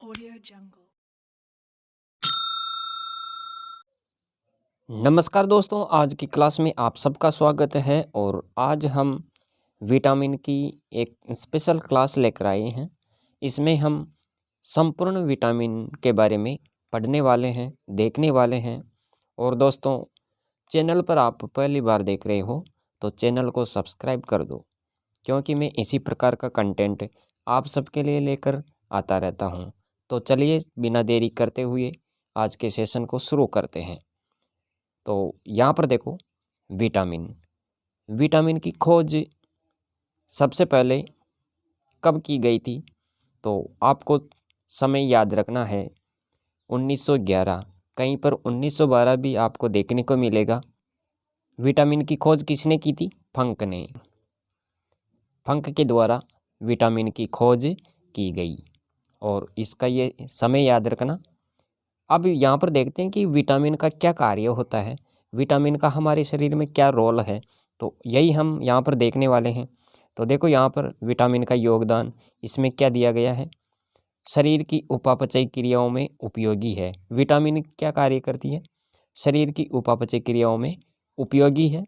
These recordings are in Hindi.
Audio Jungle. नमस्कार दोस्तों, आज की क्लास में आप सबका स्वागत है। और आज हम विटामिन की एक स्पेशल क्लास लेकर आए हैं। इसमें हम संपूर्ण विटामिन के बारे में पढ़ने वाले हैं, देखने वाले हैं। और दोस्तों, चैनल पर आप पहली बार देख रहे हो तो चैनल को सब्सक्राइब कर दो, क्योंकि मैं इसी प्रकार का कंटेंट आप सबके लिए लेकर आता रहता हूं। तो चलिए बिना देरी करते हुए आज के सेशन को शुरू करते हैं। तो यहाँ पर देखो, विटामिन की खोज सबसे पहले कब की गई थी? तो आपको समय याद रखना है 1911। कहीं पर 1912 भी आपको देखने को मिलेगा। विटामिन की खोज किसने की थी? फंक ने। फंक के द्वारा विटामिन की खोज की गई और इसका ये समय याद रखना। अब यहाँ पर देखते हैं कि विटामिन का क्या कार्य होता है, विटामिन का हमारे शरीर में क्या रोल है। तो यही हम यहाँ पर देखने वाले हैं। तो देखो, यहाँ पर विटामिन का योगदान इसमें क्या दिया गया है। शरीर की उपापचय क्रियाओं में उपयोगी है। विटामिन क्या कार्य करती है? शरीर की उपापचय क्रियाओं में उपयोगी है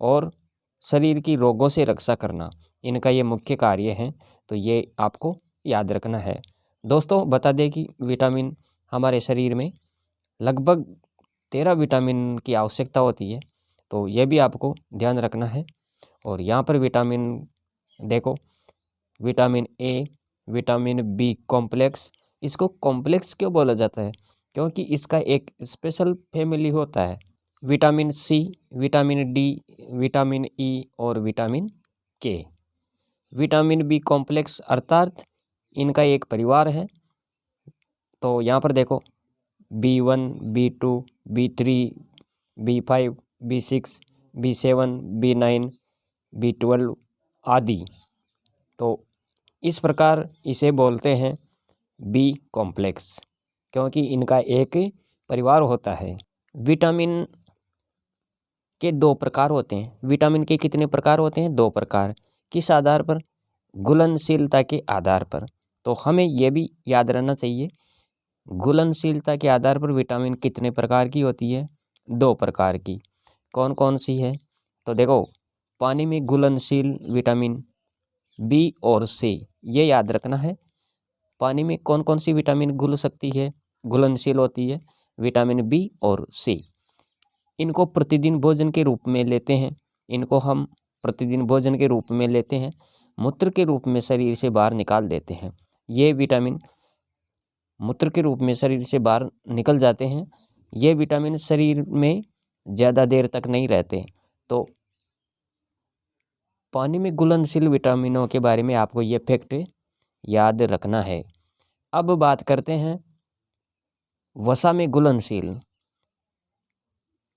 और शरीर की रोगों से रक्षा करना, इनका ये मुख्य कार्य है। तो ये आपको याद रखना है। दोस्तों, बता दें कि विटामिन हमारे शरीर में लगभग 13 विटामिन की आवश्यकता होती है। तो ये भी आपको ध्यान रखना है। और यहाँ पर विटामिन देखो, vitamin A, vitamin B complex. इसको कॉम्प्लेक्स क्यों बोला जाता है? क्योंकि इसका एक स्पेशल फैमिली होता है। Vitamin C, vitamin D, vitamin E और विटामिन के। विटामिन बी कॉम्प्लेक्स अर्थात इनका एक परिवार है। तो यहाँ पर देखो, B1, B2, B3, B5, B6, B7, B9, B12 आदि। तो इस प्रकार इसे बोलते हैं बी कॉम्प्लेक्स, क्योंकि इनका एक परिवार होता है। विटामिन के दो प्रकार होते हैं। विटामिन के कितने प्रकार होते हैं? दो प्रकार। किस आधार पर? घुलनशीलता के आधार पर। तो हमें यह भी याद रहना चाहिए, घुलनशीलता के आधार पर विटामिन कितने प्रकार की होती है? दो प्रकार की। कौन कौन सी है? तो देखो, पानी में घुलनशील विटामिन बी और सी, ये याद रखना है। पानी में कौन कौन सी विटामिन घुल सकती है, घुलनशील होती है? विटामिन बी और सी। इनको प्रतिदिन भोजन के रूप में लेते हैं। इनको हम प्रतिदिन भोजन के रूप में लेते हैं, मूत्र के रूप में शरीर से बाहर निकाल देते हैं। ये विटामिन मूत्र के रूप में शरीर से बाहर निकल जाते हैं। ये विटामिन शरीर में ज़्यादा देर तक नहीं रहते। तो पानी में घुलनशील विटामिनों के बारे में आपको ये फैक्ट याद रखना है। अब बात करते हैं वसा में घुलनशील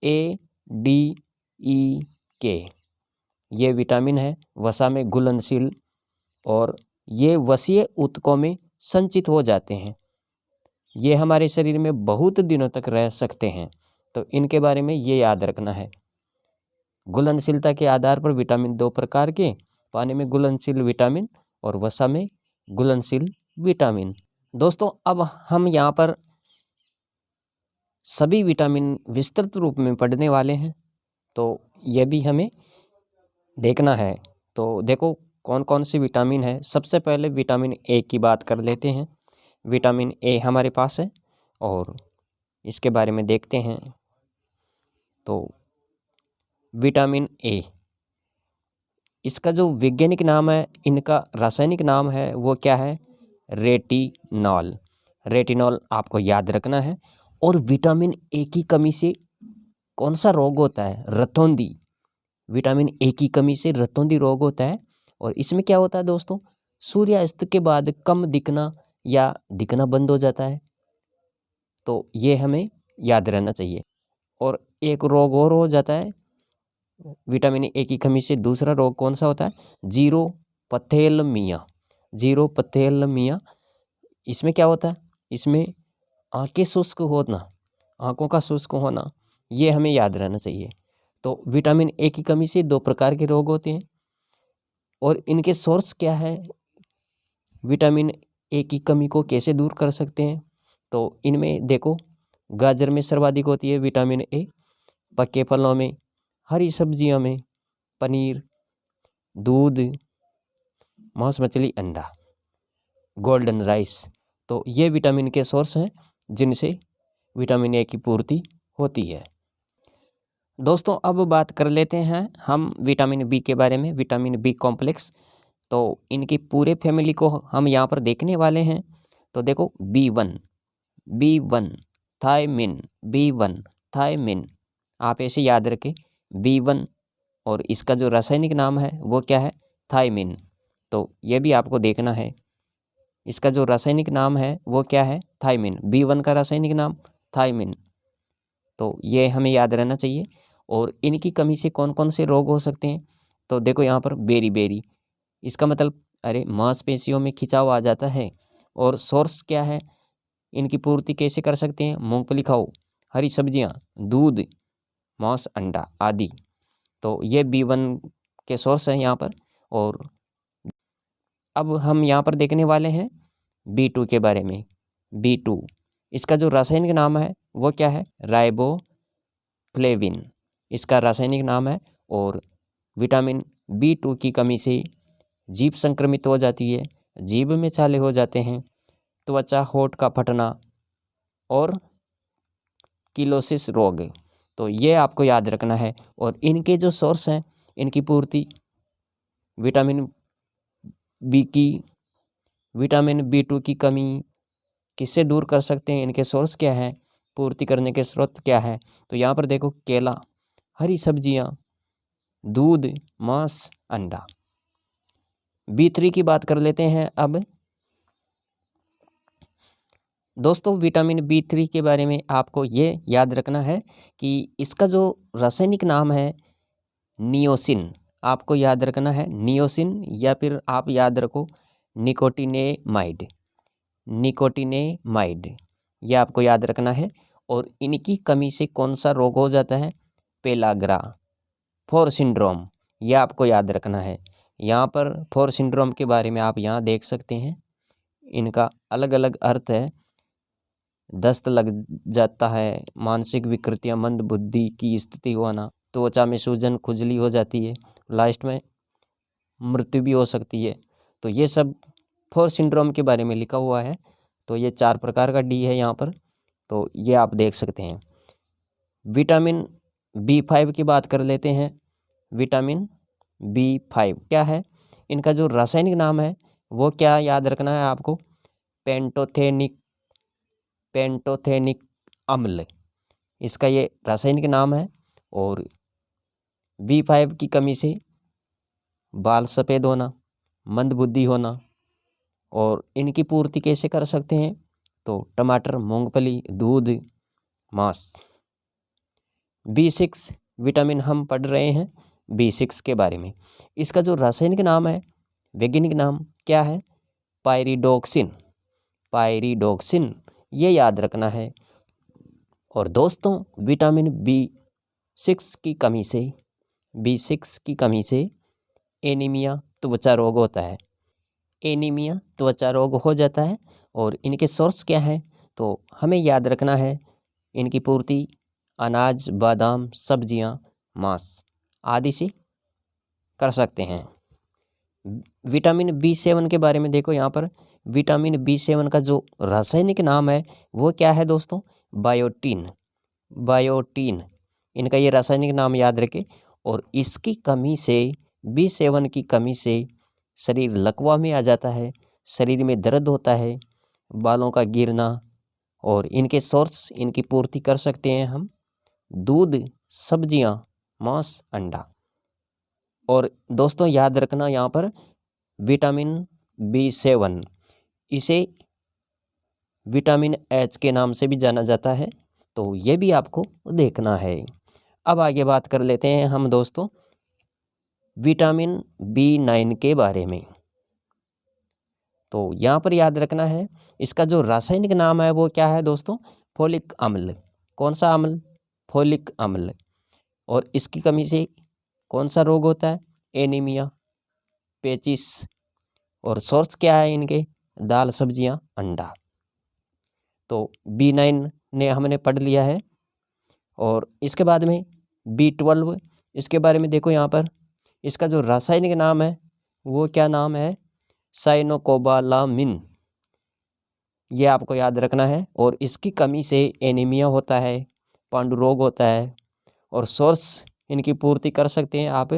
ए, डी, ई, के। ये विटामिन है वसा में घुलनशील और ये वसीय ऊतकों में संचित हो जाते हैं। ये हमारे शरीर में बहुत दिनों तक रह सकते हैं। तो इनके बारे में ये याद रखना है। घुलनशीलता के आधार पर विटामिन दो प्रकार के, पानी में घुलनशील विटामिन और वसा में घुलनशील विटामिन। दोस्तों, अब हम यहाँ पर सभी विटामिन विस्तृत रूप में पढ़ने वाले हैं। तो यह भी हमें देखना है। तो देखो, कौन कौन सी विटामिन है। सबसे पहले विटामिन ए की बात कर लेते हैं। विटामिन ए हमारे पास है और इसके बारे में देखते हैं। तो विटामिन ए, इसका जो वैज्ञानिक नाम है, इनका रासायनिक नाम है, वो क्या है? रेटिनॉल। रेटिनॉल आपको याद रखना है। और विटामिन ए की कमी से कौन सा रोग होता है? रतौंधी। विटामिन ए की कमी से रतौंधी रोग होता है। और इसमें क्या होता है दोस्तों? सूर्यास्त के बाद कम दिखना या दिखना बंद हो जाता है। तो ये हमें याद रहना चाहिए। और एक रोग और हो जाता है विटामिन ए की कमी से। दूसरा रोग कौन सा होता है? जीरोपथैलेमिया। जीरोपथैलेमिया, इसमें क्या होता है? इसमें आंखें शुष्क होना, आंखों का शुष्क होना, ये हमें याद रहना चाहिए। तो विटामिन ए की कमी से दो प्रकार के रोग होते हैं और इनके सोर्स क्या है? विटामिन ए की कमी को कैसे दूर कर सकते हैं? तो इनमें देखो, गाजर में सर्वाधिक होती है विटामिन ए, पके फलों में, हरी सब्जियों में, पनीर, दूध, मांस, मछली, अंडा, गोल्डन राइस। तो ये विटामिन के सोर्स हैं जिनसे विटामिन ए की पूर्ति होती है। दोस्तों अब बात कर लेते हैं हम विटामिन बी के बारे में, विटामिन बी कॉम्प्लेक्स। तो इनकी पूरे फैमिली को हम यहाँ पर देखने वाले हैं। तो देखो B1 थायमिन, B1 थायमिन, आप ऐसे याद रखें B1, और इसका जो रासायनिक नाम है वो क्या है? थायमिन। तो ये भी आपको देखना है, इसका जो रासायनिक नाम है वो क्या है? थायमिन। B1 का रासायनिक नाम थायमिन। तो ये हमें याद रहना चाहिए। और इनकी कमी से कौन कौन से रोग हो सकते हैं? तो देखो यहाँ पर बेरी, इसका मतलब अरे मांसपेशियों में खिंचाव आ जाता है। और सोर्स क्या है? इनकी पूर्ति कैसे कर सकते हैं? मूंगफली खाओ, हरी सब्जियां, दूध, मांस, अंडा आदि। तो ये B1 के सोर्स हैं यहाँ पर। और अब हम यहाँ पर देखने वाले हैं B2 के बारे में। B2, इसका जो रासायनिक नाम है वो क्या है? राइबोफ्लेविन, इसका रासायनिक नाम है। और विटामिन B2 की कमी से जीभ संक्रमित हो जाती है, जीभ में छाले हो जाते हैं, त्वचा, होठ का फटना और किलोसिस रोग। तो ये आपको याद रखना है। और इनके जो सोर्स हैं, इनकी पूर्ति विटामिन B2 की कमी किससे दूर कर सकते हैं? इनके सोर्स क्या है? पूर्ति करने के स्रोत क्या है? तो यहाँ पर देखो केला, हरी सब्जियाँ, दूध, मांस, अंडा। B3 की बात कर लेते हैं अब। दोस्तों विटामिन B3 के बारे में आपको ये याद रखना है कि इसका जो रासायनिक नाम है नियोसिन, आपको याद रखना है नियोसिन, या फिर आप याद रखो निकोटिनेमाइड, ये आपको याद रखना है। और इनकी कमी से कौन सा रोग हो जाता है? पेलाग्रा 4 सिंड्रोम, ये आपको याद रखना है। यहाँ पर 4 सिंड्रोम के बारे में आप यहाँ देख सकते हैं, इनका अलग अलग अर्थ है। दस्त लग जाता है, मानसिक विकृतियाँ, मंद बुद्धि की स्थिति होना, त्वचा में सूजन, खुजली हो जाती है, लास्ट में मृत्यु भी हो सकती है। तो ये सब 4 सिंड्रोम के बारे में लिखा हुआ है। तो ये 4 प्रकार का डी है यहाँ पर, तो ये आप देख सकते हैं। विटामिन B5 की बात कर लेते हैं। विटामिन B5 क्या है? इनका जो रासायनिक नाम है वो क्या याद रखना है आपको? पेंटोथेनिक अम्ल, इसका ये रासायनिक नाम है। और B5 की कमी से बाल सफ़ेद होना, मंदबुद्धि होना। और इनकी पूर्ति कैसे कर सकते हैं? तो टमाटर, मूंगफली, दूध, मांस। B6 विटामिन हम पढ़ रहे हैं B6 के बारे में। इसका जो रासायनिक नाम है, वैज्ञानिक नाम क्या है? पायरिडोक्सिन, ये याद रखना है। और दोस्तों विटामिन B6 की कमी से एनीमिया त्वचा रोग होता है, एनीमिया त्वचा रोग हो जाता है। और इनके सोर्स क्या हैं? तो हमें याद रखना है इनकी पूर्ति अनाज, बादाम, सब्जियां, मांस आदि से कर सकते हैं। विटामिन B7 के बारे में देखो यहाँ पर। विटामिन B7 का जो रासायनिक नाम है वो क्या है दोस्तों? बायोटीन, इनका ये रासायनिक नाम याद रखें। और इसकी कमी से, B7 की कमी से शरीर लकवा में आ जाता है, शरीर में दर्द होता है, बालों का गिरना। और इनके सोर्स, इनकी पूर्ति कर सकते हैं हम दूध, सब्जियां, मांस, अंडा। और दोस्तों याद रखना यहाँ पर विटामिन B7, इसे विटामिन H के नाम से भी जाना जाता है। तो ये भी आपको देखना है। अब आगे बात कर लेते हैं हम दोस्तों विटामिन B9 के बारे में। तो यहाँ पर याद रखना है इसका जो रासायनिक नाम है वो क्या है दोस्तों? फोलिक अम्ल। कौन सा अम्ल? फोलिक अम्ल। और इसकी कमी से कौन सा रोग होता है? एनीमिया, पेचिस। और सोर्स क्या है इनके? दाल सब्जियां अंडा। तो B9 ने हमने पढ़ लिया है। और इसके बाद में B12, इसके बारे में देखो यहाँ पर, इसका जो रासायनिक नाम है वो क्या नाम है, साइनोकोबालामिन। ये आपको याद रखना है। और इसकी कमी से एनीमिया होता है, पांडु रोग होता है। और सोर्स इनकी पूर्ति कर सकते हैं आप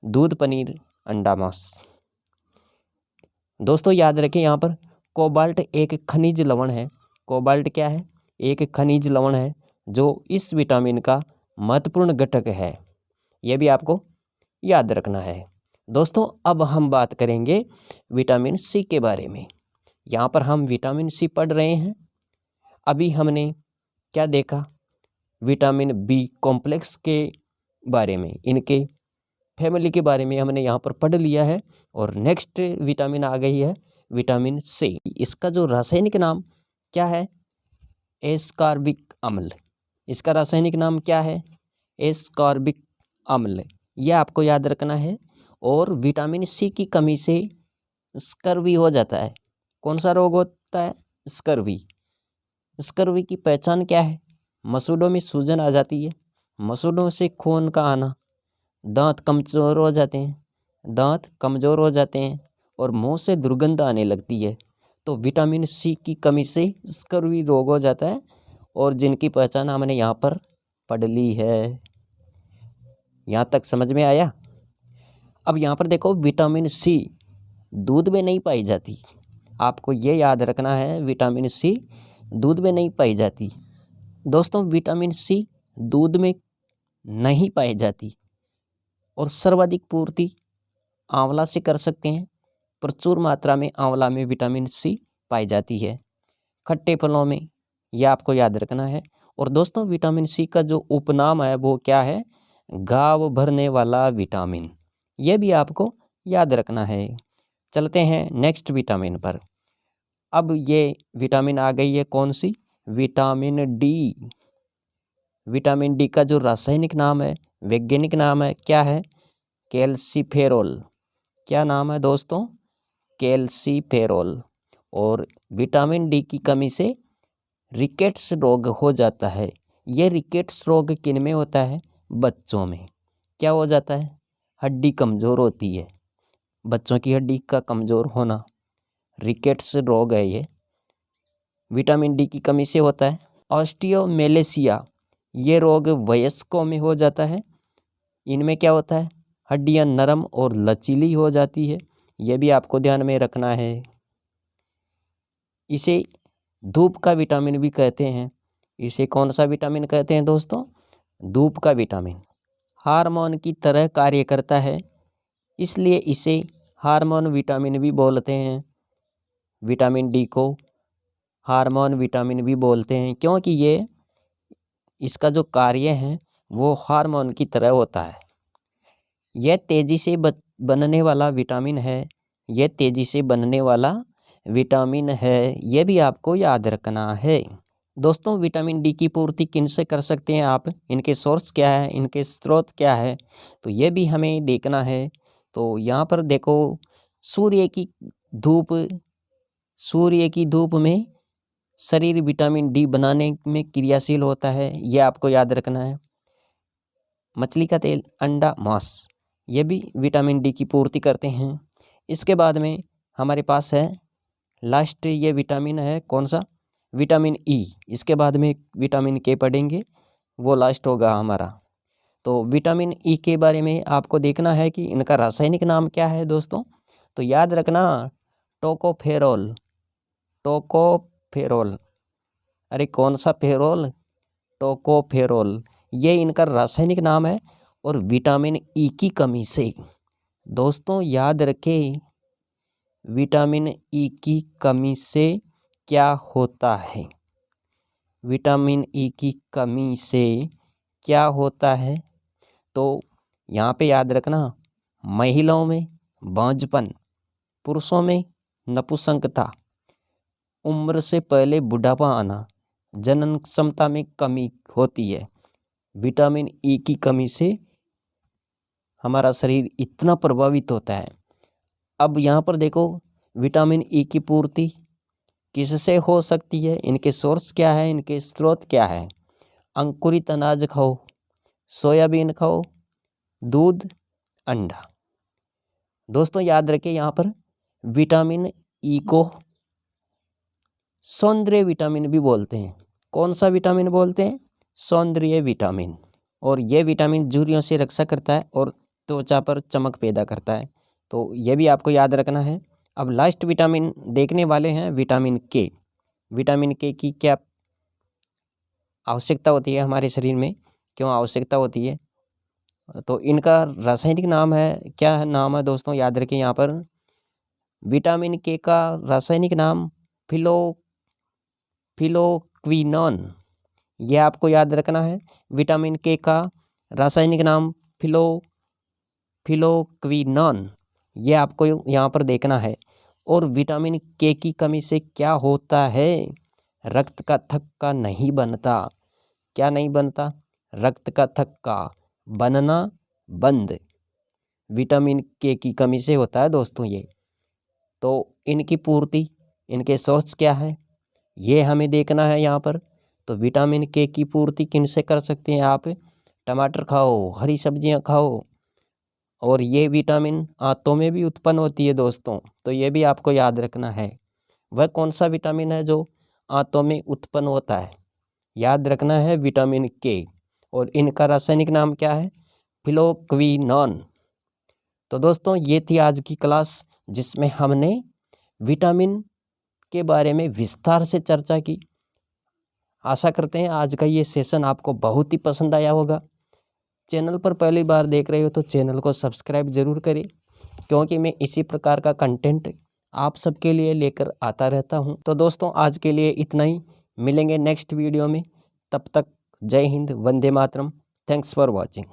दूध, पनीर, अंडा, मांस। दोस्तों याद रखें यहाँ पर कोबाल्ट एक खनिज लवण है। कोबाल्ट क्या है, एक खनिज लवण है जो इस विटामिन का महत्वपूर्ण घटक है। यह भी आपको याद रखना है। दोस्तों अब हम बात करेंगे विटामिन सी के बारे में। यहाँ पर हम विटामिन सी पढ़ रहे हैं। अभी हमने क्या देखा, विटामिन बी कॉम्प्लेक्स के बारे में, इनके फैमिली के बारे में हमने यहाँ पर पढ़ लिया है। और नेक्स्ट विटामिन आ गई है विटामिन सी। इसका जो रासायनिक नाम क्या है, एस्कॉर्बिक अम्ल। इसका रासायनिक नाम क्या है, एस्कॉर्बिक अम्ल। यह आपको याद रखना है। और विटामिन सी की कमी से स्कर्वी हो जाता है। कौन सा रोग होता है, स्कर्वी। स्कर्वी की पहचान क्या है, मसूड़ों में सूजन आ जाती है, मसूड़ों से खून का आना, दांत कमज़ोर हो जाते हैं, और मुंह से दुर्गंध आने लगती है। तो विटामिन सी की कमी से स्कर्वी रोग हो जाता है। और जिनकी पहचान हमने यहाँ पर पढ़ ली है। यहाँ तक समझ में आया। अब यहाँ पर देखो विटामिन सी दूध में नहीं पाई जाती। आपको ये याद रखना है, विटामिन सी दूध में नहीं पाई जाती। दोस्तों विटामिन सी दूध में नहीं पाई जाती और सर्वाधिक पूर्ति आंवला से कर सकते हैं। प्रचुर मात्रा में आंवला में विटामिन सी पाई जाती है, खट्टे फलों में, यह आपको याद रखना है। और दोस्तों विटामिन सी का जो उपनाम है वो क्या है, घाव भरने वाला विटामिन। यह भी आपको याद रखना है। चलते हैं नेक्स्ट विटामिन पर। अब ये विटामिन आ गई है कौन सी, विटामिन डी। विटामिन डी का जो रासायनिक नाम है, वैज्ञानिक नाम है, क्या है, कैल्सीफेरोल। क्या नाम है दोस्तों, कैल्सीफेरोल। और विटामिन डी की कमी से रिकेट्स रोग हो जाता है। ये रिकेट्स रोग किन में होता है, बच्चों में। क्या हो जाता है, हड्डी कमज़ोर होती है, बच्चों की हड्डी का कमज़ोर होना रिकेट्स रोग है। ये विटामिन डी की कमी से होता है। ऑस्टियोमेलेसिया, ये रोग वयस्कों में हो जाता है। इनमें क्या होता है, हड्डियां नरम और लचीली हो जाती है। यह भी आपको ध्यान में रखना है। इसे धूप का विटामिन भी कहते हैं। इसे कौन सा विटामिन कहते हैं दोस्तों, धूप का विटामिन। हार्मोन की तरह कार्य करता है, इसलिए इसे हार्मोन विटामिन भी बोलते हैं। विटामिन डी को हार्मोन विटामिन भी बोलते हैं क्योंकि ये इसका जो कार्य है वो हार्मोन की तरह होता है। यह तेज़ी से बनने वाला विटामिन है। यह तेज़ी से बनने वाला विटामिन है। यह भी आपको याद रखना है। दोस्तों विटामिन डी की पूर्ति किन से कर सकते हैं आप, इनके सोर्स क्या है, इनके स्रोत क्या है, तो ये भी हमें देखना है। तो यहाँ पर देखो, सूर्य की धूप में शरीर विटामिन डी बनाने में क्रियाशील होता है। यह आपको याद रखना है। मछली का तेल, अंडा, मांस, ये भी विटामिन डी की पूर्ति करते हैं। इसके बाद में हमारे पास है लास्ट, ये विटामिन है कौन सा, विटामिन ई। इसके बाद में विटामिन के पढ़ेंगे, वो लास्ट होगा हमारा। तो विटामिन ई के बारे में आपको देखना है कि इनका रासायनिक नाम क्या है दोस्तों। तो याद रखना, टोकोफेरोल। अरे कौन सा फेरोल, टोकोफेरोल, ये इनका रासायनिक नाम है। और विटामिन ई की कमी से दोस्तों याद रखें, विटामिन ई की कमी से क्या होता है, विटामिन ई की कमी से क्या होता है। तो यहाँ पे याद रखना, महिलाओं में बांझपन, पुरुषों में नपुंसकता, उम्र से पहले बुढ़ापा आना, जनन क्षमता में कमी होती है। विटामिन ई की कमी से हमारा शरीर इतना प्रभावित होता है। अब यहाँ पर देखो, विटामिन ई की पूर्ति किससे हो सकती है, इनके सोर्स क्या है, इनके स्रोत क्या है। अंकुरित अनाज खाओ, सोयाबीन खाओ, दूध, अंडा। दोस्तों याद रखिए यहाँ पर विटामिन ई को सौंदर्य विटामिन भी बोलते हैं। कौन सा विटामिन बोलते हैं? सौंदर्य विटामिन। और यह विटामिन झुर्रियों से रक्षा करता है और त्वचा पर चमक पैदा करता है। तो यह भी आपको याद रखना है। अब लास्ट विटामिन देखने वाले हैं, विटामिन के। विटामिन के की क्या आवश्यकता होती है हमारे शरीर में, क्यों आवश्यकता होती है? तो इनका रासायनिक नाम है, क्या नाम है दोस्तों? याद रखिए यहाँ पर विटामिन के का रासायनिक नाम फिलोक्विनोन। यह आपको याद रखना है। विटामिन के का रासायनिक नाम फिलोक्विनोन, यह आपको यहाँ पर देखना है। और विटामिन के की कमी से क्या होता है? रक्त का थक्का नहीं बनता। क्या नहीं बनता? रक्त का थक्का बनना बंद विटामिन के की कमी से होता है दोस्तों ये। तो इनकी पूर्ति, इनके सोर्स क्या है, ये हमें देखना है यहाँ पर। तो विटामिन के की पूर्ति किन से कर सकते हैं आप? टमाटर खाओ, हरी सब्जियाँ खाओ। और ये विटामिन आंतों में भी उत्पन्न होती है दोस्तों, तो ये भी आपको याद रखना है। वह कौन सा विटामिन है जो आंतों में उत्पन्न होता है? याद रखना है विटामिन के। और इनका रासायनिक नाम क्या है? फिलोक्विनोन। तो दोस्तों ये थी आज की क्लास, जिसमें हमने विटामिन के बारे में विस्तार से चर्चा की। आशा करते हैं आज का ये सेशन आपको बहुत ही पसंद आया होगा। चैनल पर पहली बार देख रहे हो तो चैनल को सब्सक्राइब ज़रूर करें, क्योंकि मैं इसी प्रकार का कंटेंट आप सबके लिए लेकर आता रहता हूं। तो दोस्तों आज के लिए इतना ही, मिलेंगे नेक्स्ट वीडियो में। तब तक जय हिंद, वंदे मातरम। Thanks for watching.